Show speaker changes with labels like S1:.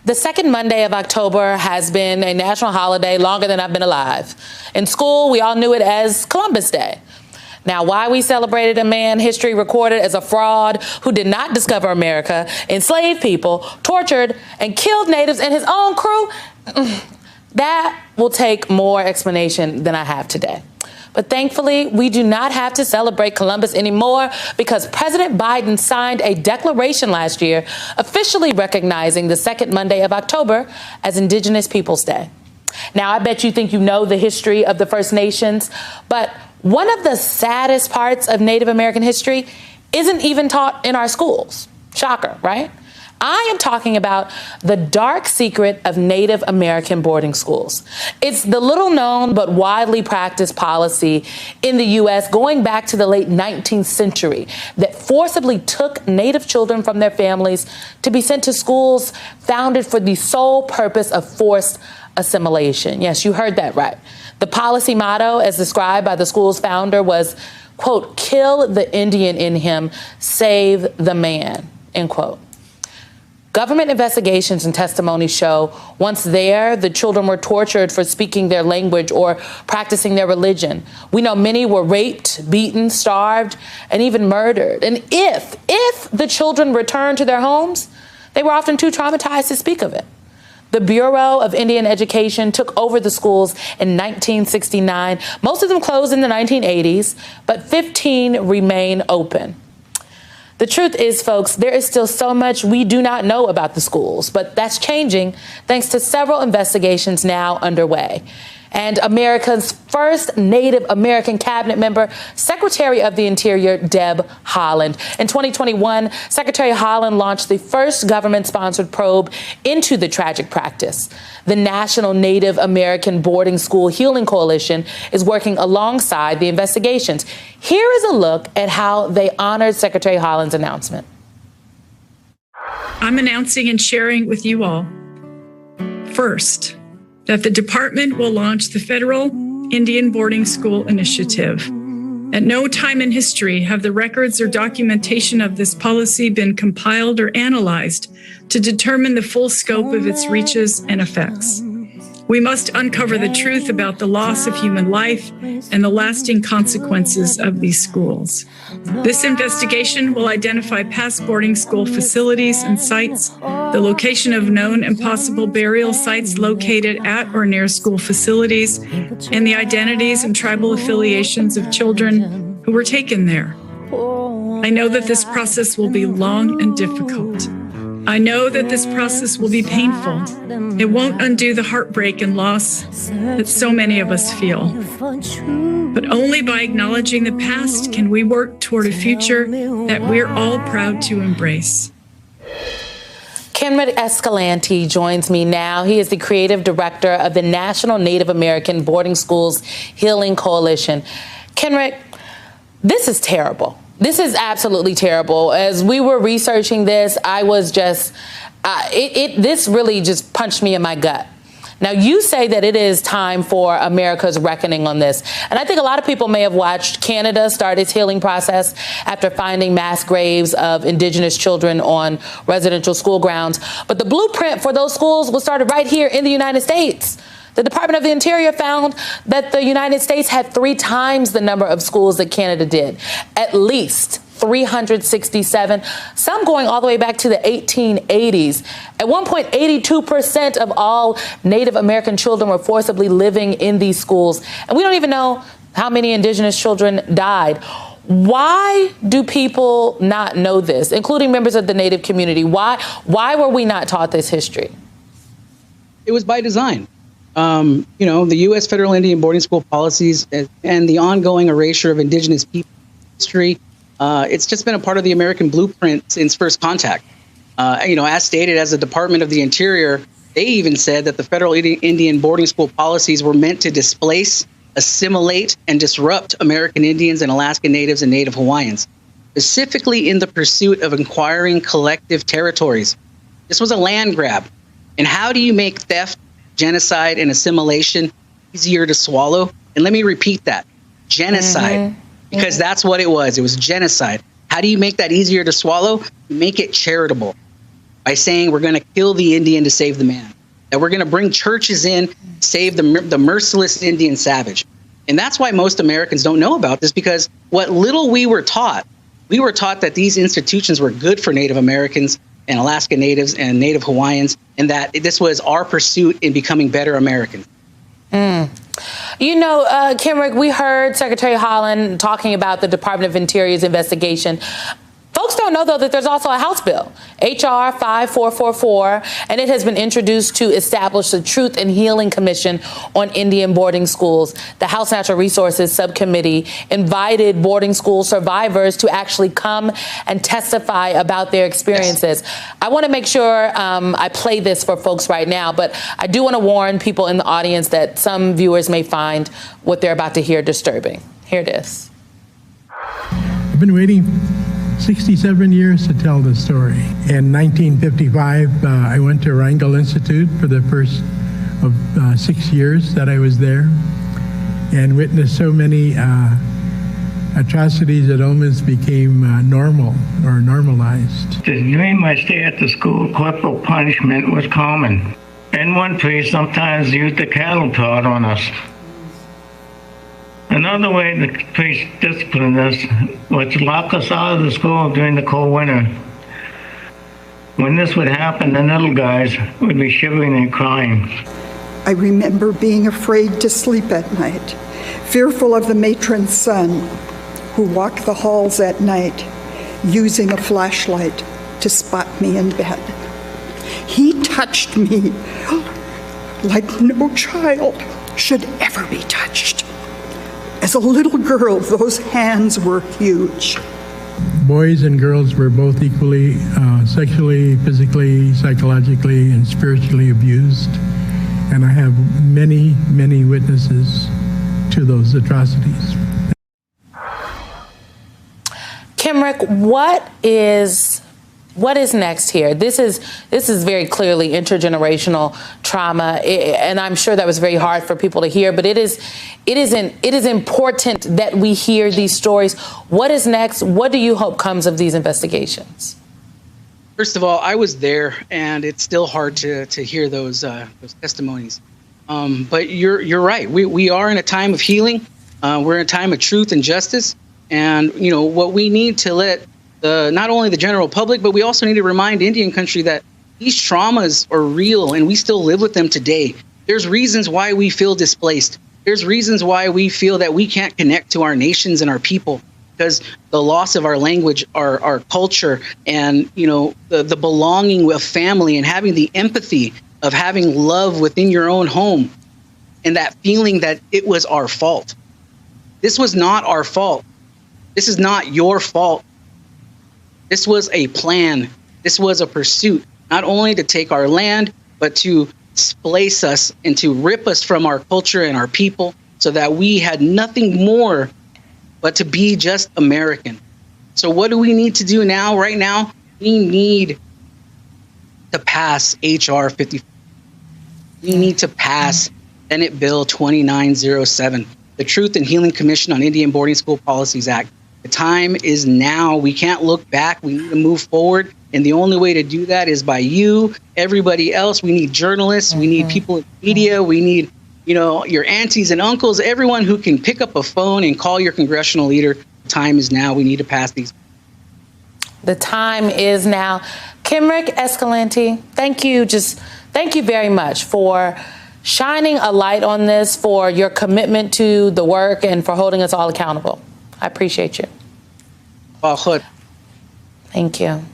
S1: The second Monday of October has been a national holiday longer than I've been alive. In school, we all knew it as Columbus Day. Now, why we celebrated a man history recorded as a fraud who did not discover America, enslaved people, tortured, and killed natives and his own crew, that will take more explanation than I have today. But thankfully, we do not have to celebrate Columbus anymore because President Biden signed a declaration last year officially recognizing the second Monday of October as Indigenous Peoples Day. Now, I bet you think you know the history of the First Nations, but one of the saddest parts of Native American history isn't even taught in our schools. Shocker, right? I am talking about the dark secret of Native American boarding schools. It's the little known but widely practiced policy in the U.S. going back to the late 19th century that forcibly took Native children from their families to be sent to schools founded for the sole purpose of forced assimilation. Yes, you heard that right. The policy motto, as described by the school's founder, was, quote, "Kill the Indian in him, save the man," end quote. Government investigations and testimony show once there, the children were tortured for speaking their language or practicing their religion. We know many were raped, beaten, starved, and even murdered. And if the children returned to their homes, they were often too traumatized to speak of it. The Bureau of Indian Education took over the schools in 1969. Most of them closed in the 1980s, but 15 remain open. The truth is, folks, there is still so much we do not know about the schools, but that's changing thanks to several investigations now underway. And America's first Native American cabinet member, Secretary of the Interior, Deb Haaland. In 2021, Secretary Haaland launched the first government-sponsored probe into the tragic practice. The National Native American Boarding School Healing Coalition is working alongside the investigations. Here is a look at how they honored Secretary Haaland's announcement.
S2: I'm announcing and sharing with you all, first, that the department will launch the Federal Indian Boarding School Initiative. At no time in history have the records or documentation of this policy been compiled or analyzed to determine the full scope of its reaches and effects. We must uncover the truth about the loss of human life and the lasting consequences of these schools. This investigation will identify past boarding school facilities and sites, the location of known and possible burial sites located at or near school facilities, and the identities and tribal affiliations of children who were taken there. I know that this process will be long and difficult. I know that this process will be painful. It won't undo the heartbreak and loss that so many of us feel. But only by acknowledging the past can we work toward a future that we're all proud to embrace.
S1: Kenrick Escalante joins me now. He is the creative director of the National Native American Boarding Schools Healing Coalition. Kenrick, this is terrible. This is absolutely terrible. As we were researching this, I was just, this really just punched me in my gut. Now, you say that it is time for America's reckoning on this. And I think a lot of people may have watched Canada start its healing process after finding mass graves of Indigenous children on residential school grounds. But the blueprint for those schools was started right here in the United States. The Department of the Interior found that the United States had 3 times the number of schools that Canada did, at least 367, some going all the way back to the 1880s. At one point, 82% of all Native American children were forcibly living in these schools. And we don't even know how many Indigenous children died. Why do people not know this, including members of the Native community? Why were we not taught this history?
S3: It was by design. The U.S. federal Indian boarding school policies and the ongoing erasure of Indigenous people history, it's just been a part of the American blueprint since first contact. As stated, as the Department of the Interior, they even said that the federal Indian boarding school policies were meant to displace, assimilate, and disrupt American Indians and Alaskan Natives and Native Hawaiians, specifically in the pursuit of acquiring collective territories. This was a land grab. And how do you make theft, genocide, and assimilation easier to swallow? And let me repeat that, genocide, because that's what it was. It was genocide. How do you make that easier to swallow? You make it charitable. by saying we're going to kill the Indian to save the man, that we're going to bring churches in, save the merciless Indian savage. And that's why most Americans don't know about this, because what little we were taught that these institutions were good for Native Americans and Alaska Natives and Native Hawaiians, and that this was our pursuit in becoming better Americans.
S1: You know, Kenrick, we heard Secretary Haaland talking about the Department of Interior's investigation. Folks don't know, though, that there's also a House bill, H.R. 5444, and it has been introduced to establish the Truth and Healing Commission on Indian boarding schools. The House Natural Resources Subcommittee invited boarding school survivors to actually come and testify about their experiences. Yes. I want to make sure I play this for folks right now, but I do want to warn people in the audience that some viewers may find what they're about to hear disturbing. Here it is.
S4: I've been waiting 67 years to tell the story. In 1955, I went to Wrangell Institute for the first of 6 years that I was there, and witnessed so many atrocities that almost became normal or normalized.
S5: During my stay at the school, corporal punishment was common, and one priest sometimes used the cattle prod on us. Another way the priest disciplined us was to lock us out of the school during the cold winter. When this would happen, the little guys would be shivering and crying.
S6: I remember being afraid to sleep at night, fearful of the matron's son, who walked the halls at night, using a flashlight to spot me in bed. He touched me like no child should ever be touched. As a little girl, those hands were huge.
S4: Boys and girls were both equally sexually, physically, psychologically, and spiritually abused. And I have many, many witnesses to those atrocities.
S1: Kenrick, what is next here? This is very clearly intergenerational trauma, and I'm sure that was very hard for people to hear. But it is important that we hear these stories. What is next? What do you hope comes of these investigations?
S3: First of all, I was there, and it's still hard to hear those testimonies. But you're right. We are in a time of healing. We're in a time of truth and justice, and you know what we need to let not only the general public, but we also need to remind Indian country that these traumas are real and we still live with them today. There's reasons why we feel displaced. There's reasons why we feel that we can't connect to our nations and our people, because the loss of our language, our culture, and you know the belonging with family and having the empathy of having love within your own home, and that feeling that it was our fault. This was not our fault. This is not your fault. This was a plan. This was a pursuit, not only to take our land, but to displace us and to rip us from our culture and our people so that we had nothing more but to be just American. So what do we need to do now? Right now, we need to pass H.R. 54. We need to pass Senate Bill 2907, the Truth and Healing Commission on Indian Boarding School Policies Act. The time is now. We can't look back. We need to move forward. And the only way to do that is by you, everybody else. We need journalists. We need people in media. We need, you know, your aunties and uncles, everyone who can pick up a phone and call your congressional leader. The time is now. We need to pass these.
S1: The time is now. Kenrick Escalante, thank you. Thank you very much for shining a light on this, for your commitment to the work, and for holding us all accountable. I appreciate you. Thank you.